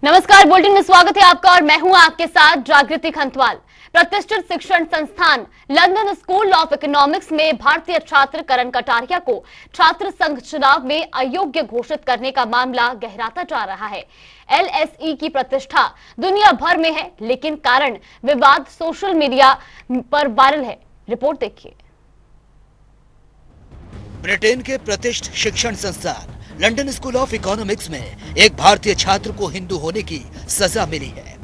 नमस्कार, बुलेटिन में स्वागत है आपका और मैं हूं आपके साथ जागृति खंतवाल। प्रतिष्ठित शिक्षण संस्थान लंदन स्कूल ऑफ इकोनॉमिक्स में भारतीय छात्र करण कटारिया को छात्र संघ चुनाव में अयोग्य घोषित करने का मामला गहराता जा रहा है। एलएसई की प्रतिष्ठा दुनिया भर में है, लेकिन कारण विवाद सोशल मीडिया पर वायरल है। रिपोर्ट देखिए। ब्रिटेन के प्रतिष्ठित शिक्षण संस्थान लंदन स्कूल ऑफ इकोनॉमिक्स में एक भारतीय छात्र को हिंदू होने की सजा मिली है।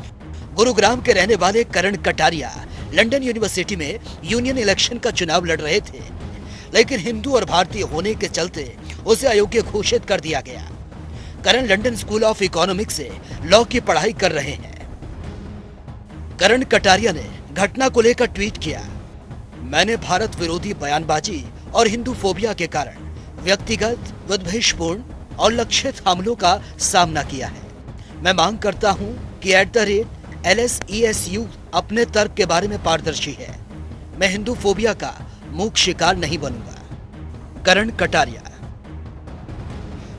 गुरुग्राम के रहने वाले करण कटारिया लंदन यूनिवर्सिटी में यूनियन इलेक्शन का चुनाव लड़ रहे थे, लेकिन हिंदू और भारतीय होने के चलते उसे अयोग्य घोषित कर दिया गया। करण लंदन स्कूल ऑफ इकोनॉमिक्स से लॉ की पढ़ाई कर रहे हैं। करण कटारिया ने घटना को लेकर ट्वीट किया, मैंने भारत विरोधी बयानबाजी और हिंदू फोबिया के कारण व्यक्तिगत विद्वेषपूर्ण और लक्षित हमलों का सामना किया है। मैं मांग करता हूं कि @LSESU अपने तर्क के बारे में पारदर्शी है। मैं हिंदू फोबिया का मूक शिकार नहीं बनूंगा। करण कटारिया।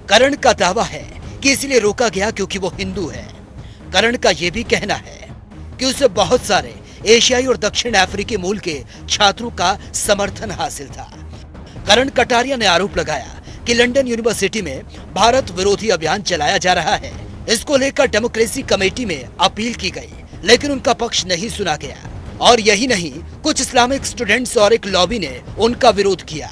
करण का दावा है कि इसलिए रोका गया क्योंकि वो हिंदू है। करण का यह भी कहना है कि उसे बहुत सारे एशियाई और दक्षिण अफ्रीकी मूल के छात्रों का समर्थन हासिल था। करण कटारिया ने आरोप लगाया कि लंदन यूनिवर्सिटी में भारत विरोधी अभियान चलाया जा रहा है। इसको लेकर डेमोक्रेसी कमेटी में अपील की गई, लेकिन उनका पक्ष नहीं सुना गया। और यही नहीं, कुछ इस्लामिक स्टूडेंट्स और एक लॉबी ने उनका विरोध किया।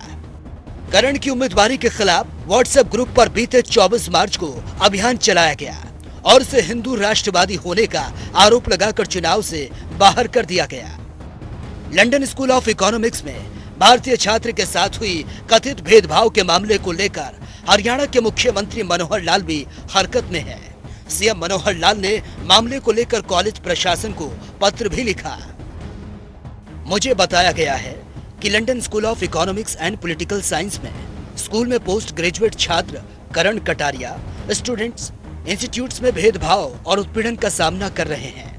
करण की उम्मीदवारी के खिलाफ व्हाट्सएप ग्रुप पर बीते 24 मार्च को अभियान चलाया गया और उसे हिंदू राष्ट्रवादी होने का आरोप लगाकर चुनाव से बाहर कर दिया गया। लंदन स्कूल ऑफ इकोनॉमिक्स में भारतीय छात्र के साथ हुई कथित भेदभाव के मामले को लेकर हरियाणा के मुख्यमंत्री मनोहर लाल भी हरकत में है। सीएम मनोहर लाल ने मामले को लेकर कॉलेज प्रशासन को पत्र भी लिखा। मुझे बताया गया है कि London school of economics and political science में स्कूल में पोस्ट ग्रेजुएट छात्र करण कटारिया स्टूडेंट्स इंस्टीट्यूट्स में भेदभाव और उत्पीड़न का सामना कर रहे हैं।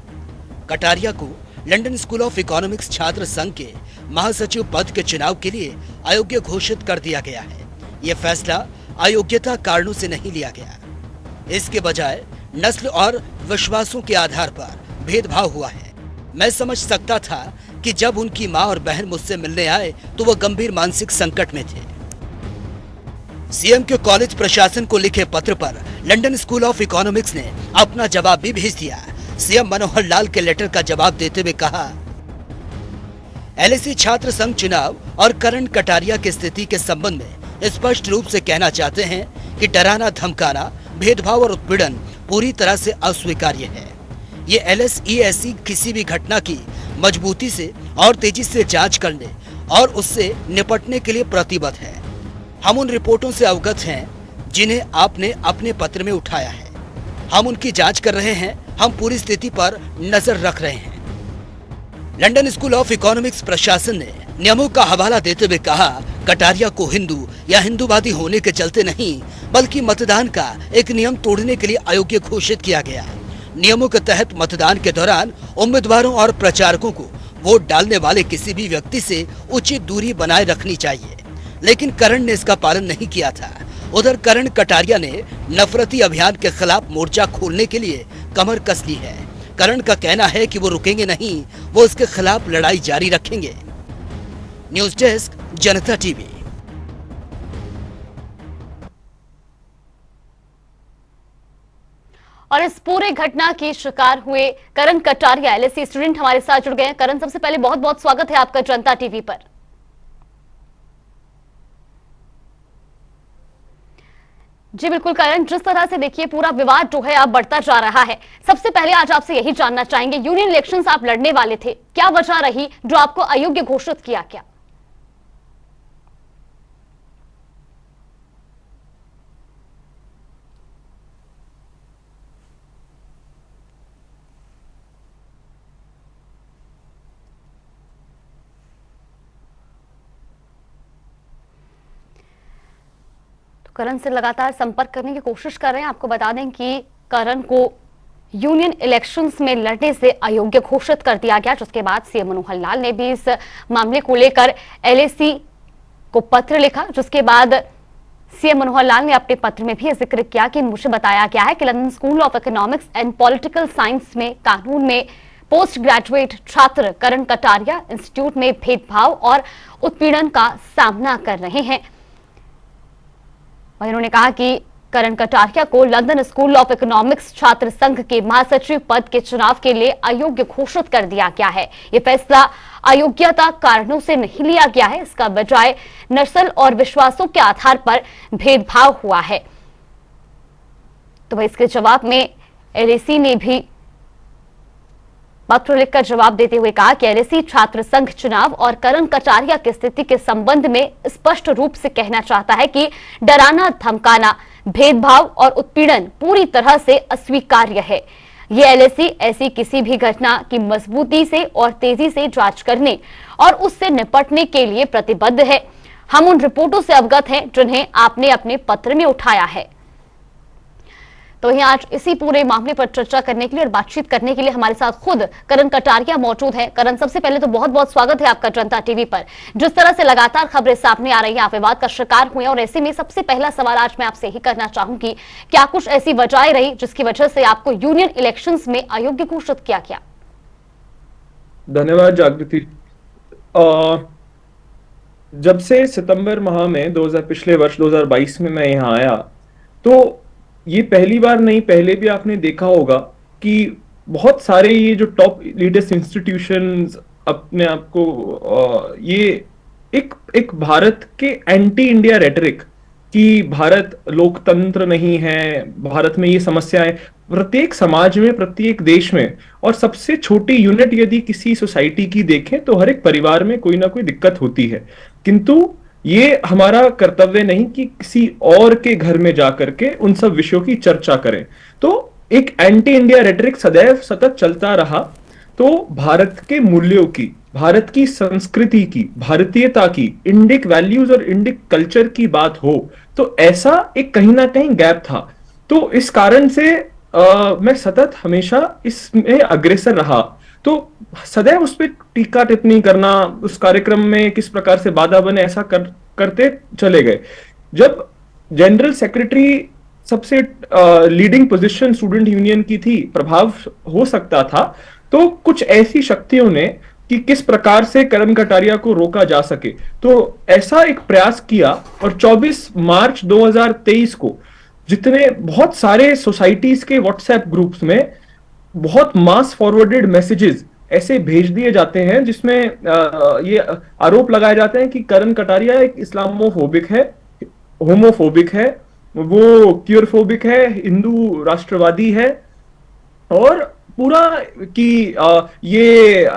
कटारिया को लंदन स्कूल ऑफ इकोनॉमिक्स छात्र संघ के महासचिव पद के चुनाव के लिए अयोग्य घोषित कर दिया गया है। यह फैसला अयोग्यता कारणों से नहीं लिया गया, इसके बजाय नस्ल और विश्वासों के आधार पर भेदभाव हुआ है। मैं समझ सकता था कि जब उनकी मां और बहन मुझसे मिलने आए तो वो गंभीर मानसिक संकट में थे। सीएम के कॉलेज प्रशासन को लिखे पत्र पर लंदन स्कूल ऑफ इकोनॉमिक्स ने अपना जवाब भी भेज दिया। सीएम मनोहर लाल के लेटर का जवाब देते हुए कहा, एलएसई छात्र संघ चुनाव और करण कटारिया की स्थिति के संबंध में स्पष्ट रूप से कहना चाहते हैं कि डराना, धमकाना, भेदभाव और उत्पीड़न पूरी तरह से अस्वीकार्य है। ये एलएसईएसई किसी भी घटना की मजबूती से और तेजी से जांच करने और उससे निपटने के लिए प्रतिबद्ध है। हम उन रिपोर्टों से अवगत हैं जिन्हें आपने अपने पत्र में उठाया है। हम उनकी जांच कर रहे हैं। हम पूरी स्थिति पर नजर रख रहे हैं। लंदन स्कूल ऑफ इकोनॉमिक्स प्रशासन ने नियमों का हवाला देते हुए कहा, कटारिया को हिंदू या हिंदूवादी होने के चलते नहीं, बल्कि मतदान का एक नियम तोड़ने के लिए अयोग्य घोषित किया गया। नियमों के तहत मतदान के दौरान उम्मीदवारों और प्रचारकों को वोट डालने वाले किसी भी व्यक्ति से उचित दूरी बनाए रखनी चाहिए, लेकिन करण ने इसका पालन नहीं किया था। उधर करण कटारिया ने नफरती अभियान के खिलाफ मोर्चा खोलने के लिए कमर कस ली है। करण का कहना है कि वो रुकेंगे नहीं, वो इसके खिलाफ लड़ाई जारी रखेंगे। न्यूज डेस्क, जनता टीवी। और इस पूरे घटना के शिकार हुए करण कटारिया एलएसई स्टूडेंट हमारे साथ जुड़ गए हैं। करण, सबसे पहले बहुत बहुत स्वागत है आपका जनता टीवी पर। जी बिल्कुल करण, जिस तरह से देखिए पूरा विवाद जो है अब बढ़ता जा रहा है, सबसे पहले आज आपसे यही जानना चाहेंगे, यूनियन इलेक्शंस आप लड़ने वाले थे, क्या वजह रही जो आपको अयोग्य घोषित किया गया? करण से लगातार संपर्क करने की कोशिश कर रहे हैं। आपको बता दें कि करण को यूनियन इलेक्शंस में लड़ने से अयोग्य घोषित कर दिया गया, जिसके बाद सीएम मनोहर लाल ने भी इस मामले को लेकर एलएसई को पत्र लिखा, जिसके बाद सीएम मनोहर लाल ने अपने पत्र में भी यह जिक्र किया कि मुझे बताया गया है कि London school of economics and political science में कानून में पोस्ट ग्रेजुएट छात्र करण कटारिया इंस्टीट्यूट में भेदभाव और उत्पीड़न का सामना कर रहे हैं। और इन्होंने कहा कि करण कटारिया को लंदन स्कूल ऑफ इकोनॉमिक्स छात्र संघ के महासचिव पद के चुनाव के लिए अयोग्य घोषित कर दिया गया है। ये फैसला अयोग्यता कारणों से नहीं लिया गया है, इसका बजाय नस्ल और विश्वासों के आधार पर भेदभाव हुआ है। तो वह इसके जवाब में एलएसी ने भी पत्र लिखकर जवाब देते हुए कहा कि एलएसी छात्र संघ चुनाव और करण कटारिया की स्थिति के संबंध में स्पष्ट रूप से कहना चाहता है कि डराना, धमकाना, भेदभाव और उत्पीड़न पूरी तरह से अस्वीकार्य है। ये एलएसी ऐसी किसी भी घटना की मजबूती से और तेजी से जांच करने और उससे निपटने के लिए प्रतिबद्ध है। हम उन रिपोर्टों से अवगत हैं जिन्हें आपने अपने पत्र में उठाया है। तो वहीं आज इसी पूरे मामले पर चर्चा करने के लिए और बातचीत करने के लिए हमारे साथ खुद करण कटारिया मौजूद है। करण, सबसे पहले तो बहुत बहुत स्वागत है आपका जनता टीवी पर। जिस तरह से लगातार खबरें सामने आ रही हैं, आप विवाद का शिकार हुए और ऐसे में सबसे पहला सवाल आज मैं आपसे ही करना चाहूंगी, क्या कुछ ऐसी वजह रही जिसकी वजह से आपको यूनियन इलेक्शंस में अयोग्य घोषित किया गया? धन्यवाद जागृति। जब से सितंबर माह में पिछले वर्ष 2022 में मैं यहाँ आया, तो ये पहली बार नहीं, पहले भी आपने देखा होगा कि बहुत सारे ये जो टॉप लीडर्स इंस्टीट्यूशंस अपने आप को ये एक भारत के एंटी इंडिया रेटरिक कि भारत लोकतंत्र नहीं है, भारत में ये समस्याएं प्रत्येक समाज में, प्रत्येक देश में, और सबसे छोटी यूनिट यदि किसी सोसाइटी की देखें तो हर एक परिवार में कोई ना कोई दिक्कत होती है। किंतु ये हमारा कर्तव्य नहीं कि किसी और के घर में जाकर के उन सब विषयों की चर्चा करें। तो एक एंटी इंडिया रेटरिक सदैव सतत चलता रहा। तो भारत के मूल्यों की, भारत की संस्कृति की, भारतीयता की, इंडिक वैल्यूज और इंडिक कल्चर की बात हो तो ऐसा एक कहीं ना कहीं गैप था। तो इस कारण से मैं सतत हमेशा इसमें अग्रसर रहा। तो सदैव उस पर टीका टिप्पणी करना, उस कार्यक्रम में किस प्रकार से बाधा बने, ऐसा करते चले गए। जब जनरल सेक्रेटरी सबसे लीडिंग पोजीशन स्टूडेंट यूनियन की थी, प्रभाव हो सकता था, तो कुछ ऐसी शक्तियों ने कि किस प्रकार से करण कटारिया को रोका जा सके, तो ऐसा एक प्रयास किया। और 24 मार्च 2023 को जितने बहुत सारे सोसाइटीज के व्हाट्सएप ग्रुप्स में बहुत मास फॉरवर्डेड मैसेजेस ऐसे भेज दिए जाते हैं जिसमें ये आरोप लगाए जाते हैं कि करण कटारिया एक इस्लामोफोबिक है, होमोफोबिक है, वो क्यूरफोबिक है, हिंदू राष्ट्रवादी है, और पूरा कि ये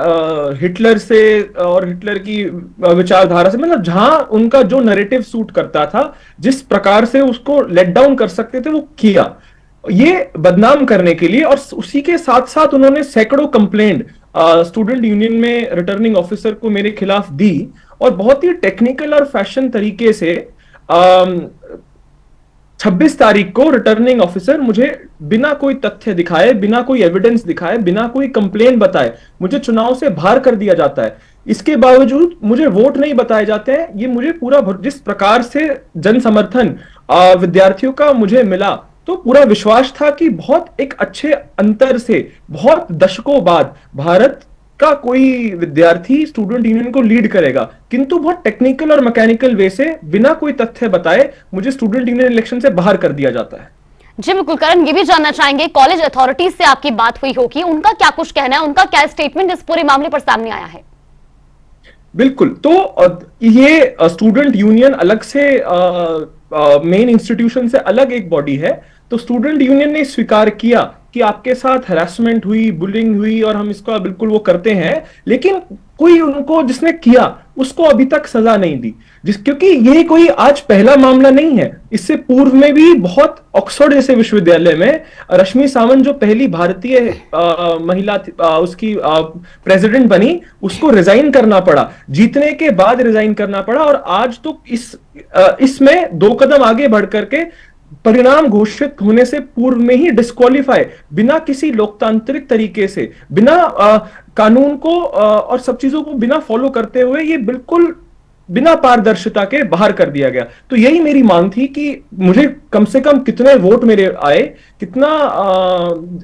हिटलर से और हिटलर की विचारधारा से, मतलब जहां उनका जो नैरेटिव सूट करता था, जिस प्रकार से उसको लेट डाउन कर सकते थे, वो किया, ये बदनाम करने के लिए। और उसी के साथ साथ उन्होंने सैकड़ों कंप्लेंट स्टूडेंट यूनियन में रिटर्निंग ऑफिसर को मेरे खिलाफ दी, और बहुत ही टेक्निकल और फैशन तरीके से 26 तारीख को रिटर्निंग ऑफिसर मुझे बिना कोई तथ्य दिखाए, बिना कोई एविडेंस दिखाए, बिना कोई कंप्लेन बताए मुझे चुनाव से बाहर कर दिया जाता है। इसके बावजूद मुझे वोट नहीं बताए जाते हैं। ये मुझे पूरा जिस प्रकार से जन समर्थन विद्यार्थियों का मुझे मिला, तो पूरा विश्वास था कि बहुत एक अच्छे अंतर से, बहुत दशकों बाद भारत का कोई विद्यार्थी स्टूडेंट यूनियन को लीड करेगा। किंतु बहुत टेक्निकल और मैकेनिकल वे से, बिना कोई तथ्य बताए, मुझे स्टूडेंट यूनियन इलेक्शन से बाहर कर दिया जाता है। जी बिल्कुल करण, ये भी जानना चाहेंगे, कॉलेज अथॉरिटीज से आपकी बात हुई होगी, उनका क्या कुछ कहना है, उनका क्या स्टेटमेंट इस पूरे मामले पर सामने आया है? बिल्कुल, तो ये स्टूडेंट यूनियन अलग से मेन इंस्टीट्यूशन से अलग एक बॉडी है। तो स्टूडेंट यूनियन ने स्वीकार किया कि आपके साथ हैरेसमेंट हुई, बुलिंग हुई, और हम इसका बिल्कुल वो करते हैं, लेकिन कोई उनको जिसने किया उसको अभी तक सजा नहीं दी, क्योंकि ये कोई आज पहला मामला नहीं है। इससे पूर्व में भी बहुत, ऑक्सफोर्ड जैसे विश्वविद्यालय में रश्मि सावंत जो पहली भारतीय महिला उसकी प्रेसिडेंट बनी, उसको रिजाइन करना पड़ा, जीतने के बाद रिजाइन करना पड़ा। और आज तो इसमें 2 कदम आगे बढ़ करके परिणाम घोषित होने से पूर्व में ही डिस्क्वालीफाई, बिना किसी लोकतांत्रिक तरीके से, बिना कानून को और सब चीजों को बिना फॉलो करते हुए, ये बिल्कुल बिना पारदर्शिता के बाहर कर दिया गया। तो यही मेरी मांग थी कि मुझे कम से कम कितने वोट मेरे आए, कितना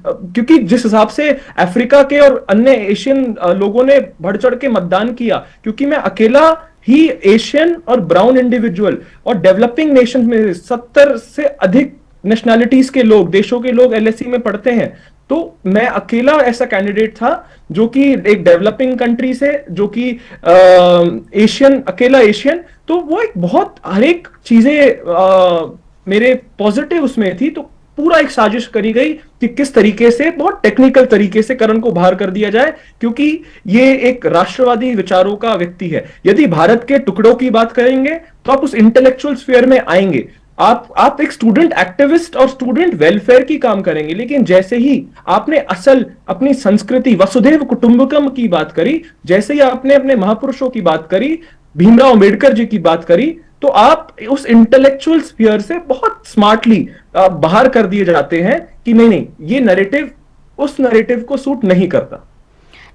क्योंकि जिस हिसाब से अफ्रीका के और अन्य एशियन लोगों ने बढ़ चढ़ के मतदान किया, क्योंकि मैं अकेला ही एशियन और ब्राउन इंडिविजुअल और डेवलपिंग नेशन में 70 से अधिक नेशनैलिटीज के लोग, देशों के लोग एलएससी में पढ़ते हैं, तो मैं अकेला ऐसा कैंडिडेट था जो कि एक डेवलपिंग कंट्री से, जो कि एशियन, अकेला एशियन, तो वो एक बहुत हर एक चीजें मेरे पॉजिटिव उसमें थी। तो पूरा एक साजिश करी गई कि किस तरीके से बहुत टेक्निकल तरीके से करण को बाहर कर दिया जाए, क्योंकि ये एक राष्ट्रवादी विचारों का व्यक्ति है। यदि भारत के टुकड़ों की बात करेंगे तो आप उस इंटेलेक्चुअल स्फीयर में आएंगे, आप एक स्टूडेंट एक्टिविस्ट और स्टूडेंट वेलफेयर की काम करेंगे, लेकिन जैसे ही आपने असल अपनी संस्कृति वसुधैव कुटुंबकम की बात करी, जैसे ही आपने अपने महापुरुषों की बात करी, भीमराव अंबेडकर जी की बात करी, तो आप उस इंटेलेक्चुअल स्फीयर से बहुत स्मार्टली बाहर कर दिए जाते हैं कि नहीं नहीं, ये नैरेटिव उस नैरेटिव को सूट नहीं करता।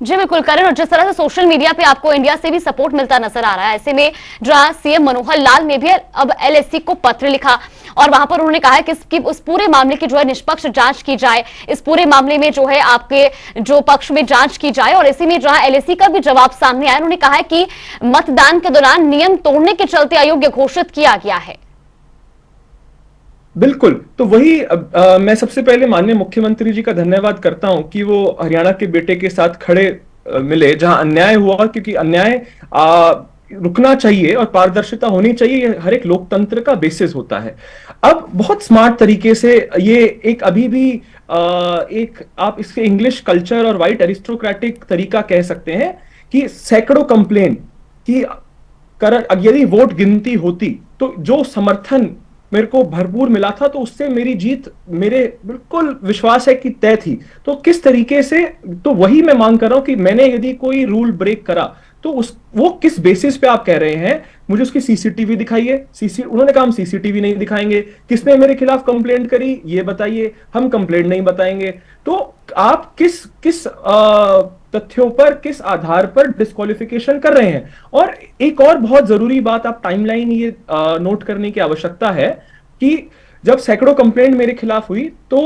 जी बिल्कुल करण, और जिस तरह से सोशल मीडिया पे आपको इंडिया से भी सपोर्ट मिलता नजर आ रहा है, ऐसे में जहां सीएम मनोहर लाल ने भी अब एलएससी को पत्र लिखा और वहां पर उन्होंने कहा है कि उस पूरे मामले की जो है निष्पक्ष जांच की जाए, इस पूरे मामले में जो है आपके जो पक्ष में जांच की जाए। और इसी में जहां एलएससी का भी जवाब सामने आया, उन्होंने कहा है कि मतदान के दौरान नियम तोड़ने के चलते अयोग्य घोषित किया गया है। बिल्कुल, तो वही मैं सबसे पहले माननीय मुख्यमंत्री जी का धन्यवाद करता हूं कि वो हरियाणा के बेटे के साथ खड़े मिले जहां अन्याय हुआ, क्योंकि अन्याय रुकना चाहिए और पारदर्शिता होनी चाहिए, ये हर एक लोकतंत्र का बेसिस होता है। अब बहुत स्मार्ट तरीके से ये एक अभी भी एक आप इसके इंग्लिश कल्चर और वाइट एरिस्टोक्रेटिक तरीका कह सकते हैं कि सैकड़ों कंप्लेन कि यदि वोट गिनती होती तो जो समर्थन मेरे को भरपूर मिला था, तो उससे मेरी जीत मेरे बिल्कुल विश्वास है कि तय थी। तो किस तरीके से, तो वही मैं मांग कर रहा हूं कि मैंने यदि कोई रूल ब्रेक करा तो वो किस बेसिस पे आप कह रहे हैं, मुझे उसकी सीसीटीवी दिखाइए। उन्होंने कहा हम सीसीटीवी नहीं दिखाएंगे। किसने मेरे खिलाफ कंप्लेंट करी ये बताइए, हम कंप्लेंट नहीं बताएंगे। तो आप किस तथ्यों पर, किस आधार पर डिस्क्वालिफिकेशन कर रहे हैं। और एक और बहुत जरूरी बात, आप टाइमलाइन ये नोट करने की आवश्यकता है कि जब सैकड़ों कंप्लेंट मेरे खिलाफ हुई तो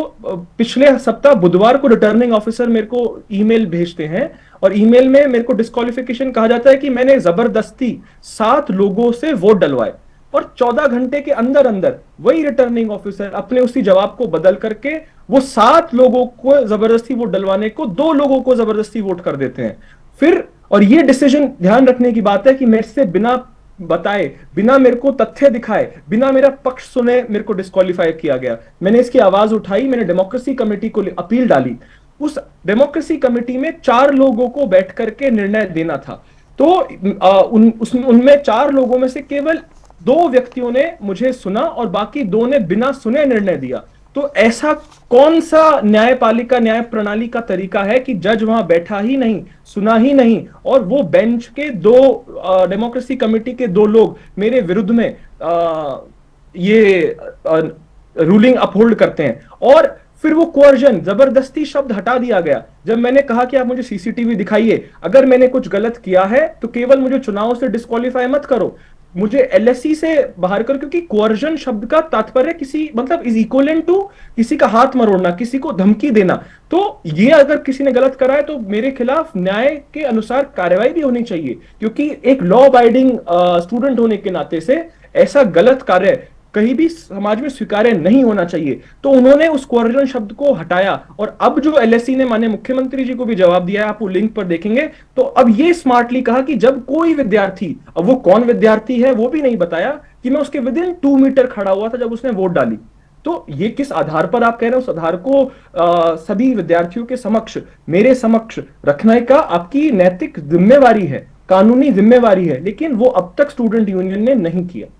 पिछले सप्ताह बुधवार को रिटर्निंग ऑफिसर मेरे को ईमेल भेजते हैं और ईमेल में मेरे को डिस्क्वालिफिकेशन कहा जाता है कि मैंने जबरदस्ती 7 लोगों से वोट डलवाए और 14 घंटे के अंदर अंदर वही रिटर्निंग ऑफिसर अपने उसी जवाब को बदल करके वो 7 लोगों को जबरदस्ती वोट डलवाने को 2 लोगों को जबरदस्ती वोट कर देते हैं। फिर और ये डिसीजन ध्यान रखने की बात है कि मेरे से बिना बताए, बिना मेरे को तथ्य दिखाए, बिना मेरा पक्ष सुने मेरे को डिस्क्वालीफाई किया गया। मैंने इसकी आवाज उठाई, मैंने डेमोक्रेसी कमेटी को अपील डाली। उस डेमोक्रेसी कमेटी में 4 लोगों को बैठ करके निर्णय देना था, तो उनमें 4 लोगों में से केवल 2 व्यक्तियों ने मुझे सुना और बाकी 2 ने बिना सुने निर्णय दिया। तो ऐसा कौन सा न्यायपालिका, न्याय प्रणाली का तरीका है कि जज वहां बैठा ही नहीं, सुना ही नहीं और वो बेंच के 2 डेमोक्रेसी कमेटी के 2 लोग मेरे विरुद्ध में ये रूलिंग अपहोल्ड करते हैं। और फिर वो कोअर्जन, जबरदस्ती शब्द हटा दिया गया। जब मैंने कहा कि आप मुझे सीसीटीवी दिखाइए, अगर मैंने कुछ गलत किया है तो केवल मुझे चुनाव से डिस्क्वालीफाई मत करो, मुझे एलएससी से बाहर करो, क्योंकि कोअर्जन शब्द का तात्पर्य किसी मतलब इज इक्वलेंट टू किसी का हाथ मरोड़ना, किसी को धमकी देना। तो ये अगर किसी ने गलत करा है तो मेरे खिलाफ न्याय के अनुसार कार्रवाई भी होनी चाहिए, क्योंकि एक लॉ अबाइडिंग स्टूडेंट होने के नाते से ऐसा गलत कार्य कहीं भी समाज में स्वीकार्य नहीं होना चाहिए। तो उन्होंने उस कोअर्जन शब्द को हटाया और अब जो एलएससी ने माननीय मुख्यमंत्री जी को भी जवाब दिया है, आप वो लिंक पर देखेंगे, तो अब ये स्मार्टली कहा कि जब कोई विद्यार्थी, अब वो कौन विद्यार्थी है वो भी नहीं बताया, कि मैं उसके विदिन 2 मीटर खड़ा हुआ था जब उसने वोट डाली। तो ये किस आधार पर आप कह रहे हैं, उस आधार को सभी विद्यार्थियों के समक्ष, मेरे समक्ष रखने का आपकी नैतिक जिम्मेवारी है, कानूनी जिम्मेवारी है, लेकिन वो अब तक स्टूडेंट यूनियन ने नहीं किया।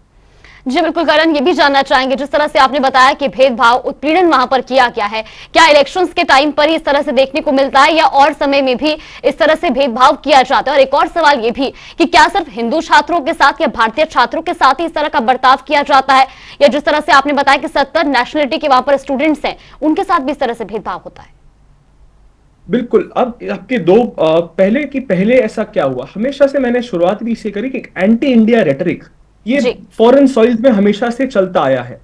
जी बिल्कुल करण, ये भी जानना चाहेंगे, जिस तरह से आपने बताया कि भेदभाव, उत्पीड़न वहां पर किया गया है, क्या इलेक्शंस के टाइम पर ही इस तरह से देखने को मिलता है या और समय में भी इस तरह से भेदभाव किया जाता है? और एक और सवाल ये भी कि क्या सिर्फ हिंदू छात्रों के साथ या भारतीय छात्रों के साथ ही इस तरह का बर्ताव किया जाता है, या जिस तरह से आपने बताया कि 70 नेशनलिटी के वहां पर स्टूडेंट्स हैं, उनके साथ भी इस तरह से भेदभाव होता है? बिल्कुल। अब आपके पहले ऐसा क्या हुआ, हमेशा से मैंने शुरुआत भी इसे करी कि एंटी इंडिया रेटरिक ये जी। फॉरेन सॉइल्स में हमेशा से चलता आया है।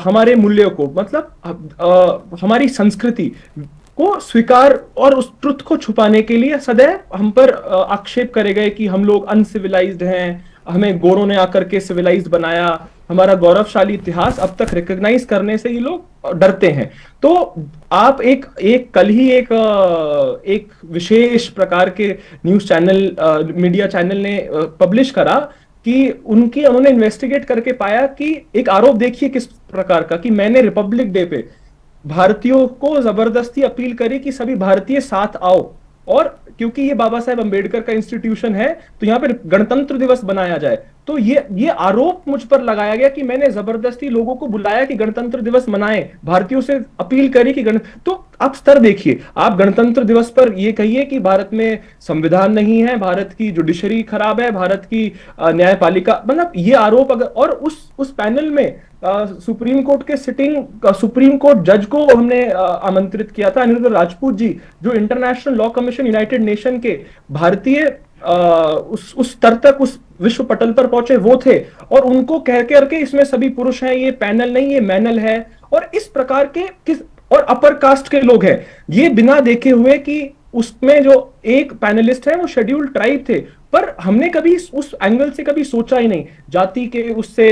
हमारे मूल्यों को, मतलब हमारी संस्कृति को स्वीकार और उस ट्रुथ को छुपाने के लिए सदैव हम पर आक्षेप करे गए कि हम लोग अनसिविलाइज्ड हैं, हमें गोरों ने आकर के सिविलाइज्ड बनाया, हमारा गौरवशाली इतिहास अब तक रिकॉग्नाइज करने से ये लोग डरते हैं। तो आप एक एक कल ही एक विशेष प्रकार के न्यूज चैनल, मीडिया चैनल ने पब्लिश करा कि उन्होंने इन्वेस्टिगेट करके पाया कि एक आरोप देखिए किस प्रकार का, कि मैंने रिपब्लिक डे पे भारतीयों को जबरदस्ती अपील करी कि सभी भारतीय साथ आओ, और क्योंकि ये बाबा साहेब अंबेडकर का इंस्टीट्यूशन है तो यहाँ पर गणतंत्र दिवस बनाया जाए। तो ये आरोप मुझ पर लगाया गया कि मैंने जबरदस्ती लोगों को बुलाया कि गणतंत्र दिवस मनाएं, भारतीयों से अपील करी कि तो आप स्तर देखिए, आप गणतंत्र दिवस पर ये कहिए कि भारत में संविधान नहीं है, भारत की जुडिशरी खराब है, भारत की न्यायपालिका, मतलब ये आरोप अगर, और उस पैनल में सुप्रीम कोर्ट के सुप्रीम कोर्ट जज को हमने आमंत्रित किया था, अनिरुद्ध राजपूत जी, जो international law commission United nation के भारतीय उस स्तर तक, उस विश्व पटल पर पहुंचे वो थे, और उनको कह करके इसमें सभी पुरुष हैं, ये पैनल नहीं ये मैनल है, और इस प्रकार के और अपर कास्ट के लोग हैं, ये बिना देखे हुए कि उसमें जो एक पैनलिस्ट है वो शेड्यूल्ड ट्राइब थे। पर हमने कभी उस एंगल से कभी सोचा ही नहीं, जाति के उससे,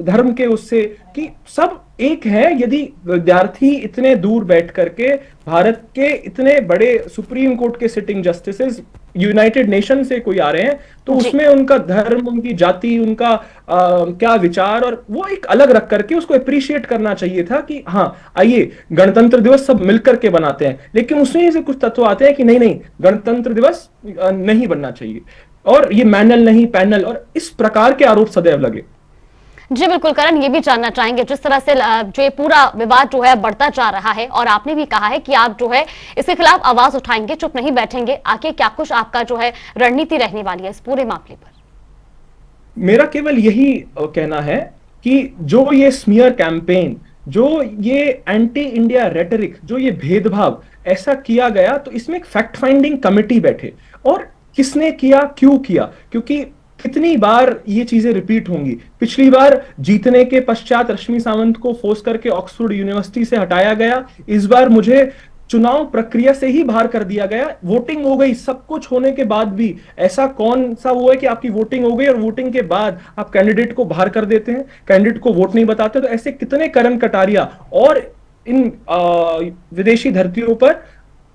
धर्म के उससे, कि सब एक है। यदि विद्यार्थी इतने दूर बैठ करके भारत के इतने बड़े सुप्रीम कोर्ट के सिटिंग जस्टिसेस यूनाइटेड नेशन से कोई आ रहे हैं, तो उसमें उनका धर्म, उनकी जाति, उनका क्या विचार, और वो एक अलग रख करके उसको अप्रिशिएट करना चाहिए था कि हाँ आइए गणतंत्र दिवस सब मिलकर के बनाते हैं। लेकिन उसमें से कुछ तत्व आते हैं कि नहीं नहीं, गणतंत्र दिवस नहीं बनना चाहिए, और ये मैनल नहीं पैनल, और इस प्रकार के आरोप सदैव लगे। जी बिल्कुल करण, ये भी जानना चाहेंगे जिस तरह से जो ये पूरा विवाद जो है बढ़ता जा रहा है, और आपने भी कहा है कि आप जो है इसके खिलाफ आवाज उठाएंगे, चुप नहीं बैठेंगे, आगे क्या कुछ आपका जो है रणनीति रहने वाली है इस पूरे मामले पर? मेरा केवल यही कहना है कि जो ये स्मीयर कैंपेन, जो ये एंटी इंडिया रेटरिक, जो ये भेदभाव ऐसा किया गया, तो इसमें एक फैक्ट फाइंडिंग कमिटी बैठे, और किसने किया, क्यों किया, क्योंकि कितनी बार ये चीजें रिपीट होंगी। पिछली बार जीतने के पश्चात रश्मि सावंत को फोर्स करके ऑक्सफोर्ड यूनिवर्सिटी से हटाया गया, इस बार मुझे चुनाव प्रक्रिया से ही बाहर कर दिया गया। वोटिंग हो गई, सब कुछ होने के बाद भी ऐसा कौन सा वो है कि आपकी वोटिंग हो गई और वोटिंग के बाद आप कैंडिडेट को बाहर कर देते हैं, कैंडिडेट को वोट नहीं बताते। तो ऐसे कितने करण कटारिया, और इन विदेशी धरतियों पर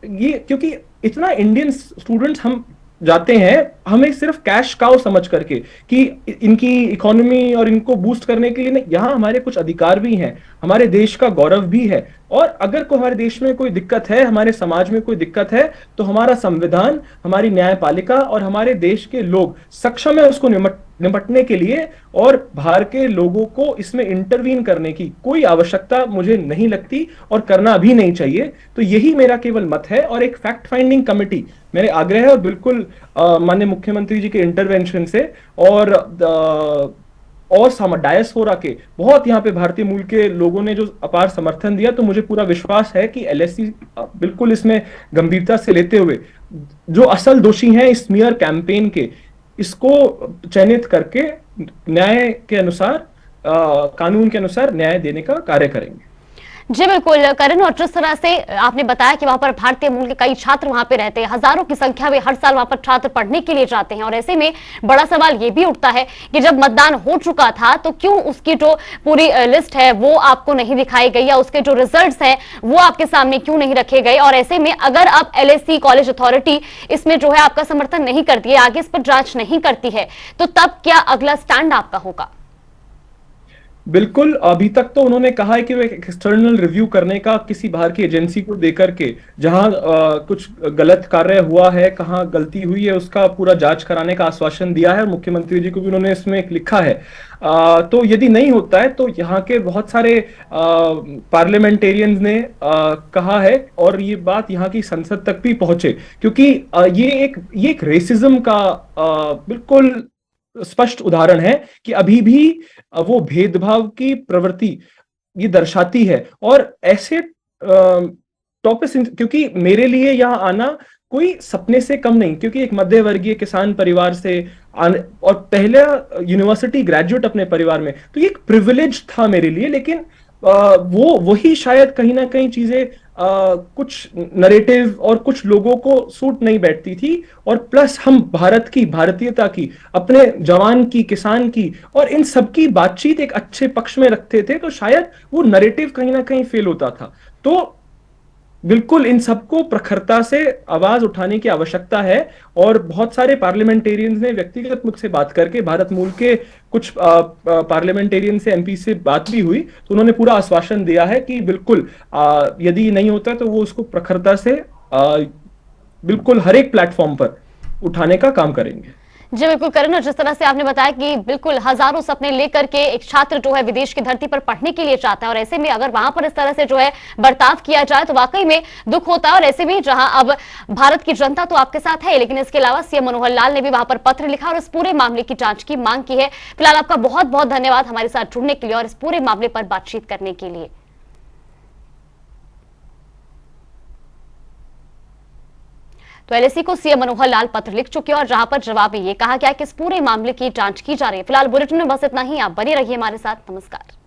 ये, क्योंकि इतना इंडियन स्टूडेंट्स हम जाते हैं, हमें सिर्फ कैश काउ समझ करके कि इनकी इकोनॉमी और इनको बूस्ट करने के लिए नहीं, यहाँ हमारे कुछ अधिकार भी हैं, हमारे देश का गौरव भी है, और अगर को हमारे देश में कोई दिक्कत है, हमारे समाज में कोई दिक्कत है, तो हमारा संविधान, हमारी न्यायपालिका और हमारे देश के लोग सक्षम है उसको निपटने के लिए, और बाहर के लोगों को इसमें इंटरवीन करने की कोई आवश्यकता मुझे नहीं लगती, और करना भी नहीं चाहिए। तो यही मेरा केवल मत है, और एक फैक्ट फाइंडिंग कमिटी मेरे आग्रह है, और बिल्कुल माननीय मुख्यमंत्री जी के इंटरवेंशन से, और डायस्पोरा के बहुत यहाँ पे भारतीय मूल के लोगों ने जो अपार समर्थन दिया, तो मुझे पूरा विश्वास है कि एलएससी बिल्कुल इसमें गंभीरता से लेते हुए जो असल दोषी हैं इस स्मीयर कैंपेन के, इसको चयनित करके न्याय के अनुसार, कानून के अनुसार न्याय देने का कार्य करेंगे। जी बिल्कुल करण, और जिस तरह से आपने बताया कि वहां पर भारतीय मूल के कई छात्र वहां पे रहते हैं, हजारों की संख्या में हर साल वहां पर छात्र पढ़ने के लिए जाते हैं, और ऐसे में बड़ा सवाल ये भी उठता है कि जब मतदान हो चुका था तो क्यों उसकी जो पूरी लिस्ट है वो आपको नहीं दिखाई गई, या उसके जो रिजल्ट्स हैं वो आपके सामने क्यों नहीं रखे गए? और ऐसे में अगर अब एलएससी कॉलेज अथॉरिटी इसमें जो है आपका समर्थन नहीं करती है, आगे इस पर जांच नहीं करती है, तो तब क्या अगला स्टैंड आपका होगा? बिल्कुल, अभी तक तो उन्होंने कहा है कि वो एक एक्सटर्नल रिव्यू करने का किसी बाहर की एजेंसी को देकर के, जहां कुछ गलत कार्य हुआ है, कहां गलती हुई है, उसका पूरा जांच कराने का आश्वासन दिया है, और मुख्यमंत्री जी को भी उन्होंने इसमें एक लिखा है। तो यदि नहीं होता है तो यहाँ के बहुत सारे पार्लियामेंटेरियंस ने कहा है, और ये बात यहाँ की संसद तक भी पहुंचे, क्योंकि ये एक रेसिज्म का बिल्कुल स्पष्ट उदाहरण है कि अभी भी वो भेदभाव की प्रवृत्ति ये दर्शाती है, और ऐसे टॉपेस्ट, क्योंकि मेरे लिए यहाँ आना कोई सपने से कम नहीं, क्योंकि एक मध्य वर्गीय किसान परिवार से आने और पहला यूनिवर्सिटी ग्रेजुएट अपने परिवार में, तो ये एक प्रिविलेज था मेरे लिए। लेकिन वो वही शायद कहीं ना कहीं चीजें कुछ नरेटिव और कुछ लोगों को सूट नहीं बैठती थी, और प्लस हम भारत की, भारतीयता की, अपने जवान की, किसान की और इन सब की बातचीत एक अच्छे पक्ष में रखते थे, तो शायद वो नरेटिव कहीं ना कहीं फेल होता था। तो बिल्कुल इन सबको प्रखरता से आवाज उठाने की आवश्यकता है, और बहुत सारे पार्लियामेंटेरियंस ने व्यक्तिगत मुझसे बात करके, भारत मूल के कुछ पार्लियामेंटेरियन से, एमपी से बात भी हुई, तो उन्होंने पूरा आश्वासन दिया है कि बिल्कुल यदि नहीं होता तो वो उसको प्रखरता से बिल्कुल हर एक प्लेटफॉर्म पर उठाने का काम करेंगे। जी बिल्कुल करण, और जिस तरह से आपने बताया कि बिल्कुल हजारों सपने लेकर के एक छात्र जो है विदेश की धरती पर पढ़ने के लिए चाहता है, और ऐसे में अगर वहां पर इस तरह से जो है बर्ताव किया जाए तो वाकई में दुख होता है। और ऐसे में जहां अब भारत की जनता तो आपके साथ है, लेकिन इसके अलावा सीएम मनोहर लाल ने भी वहां पर पत्र लिखा और इस पूरे मामले की जांच की मांग की है। फिलहाल आपका बहुत बहुत धन्यवाद हमारे साथ जुड़ने के लिए और इस पूरे मामले पर बातचीत करने के लिए। तो एलएसी को सीएम मनोहर लाल पत्र लिख चुके हैं और जहां पर जवाब में ये कहा गया कि इस पूरे मामले की जांच की जा रही है। फिलहाल बुलेटिन में बस इतना ही। आप बने रहिए हमारे साथ। नमस्कार।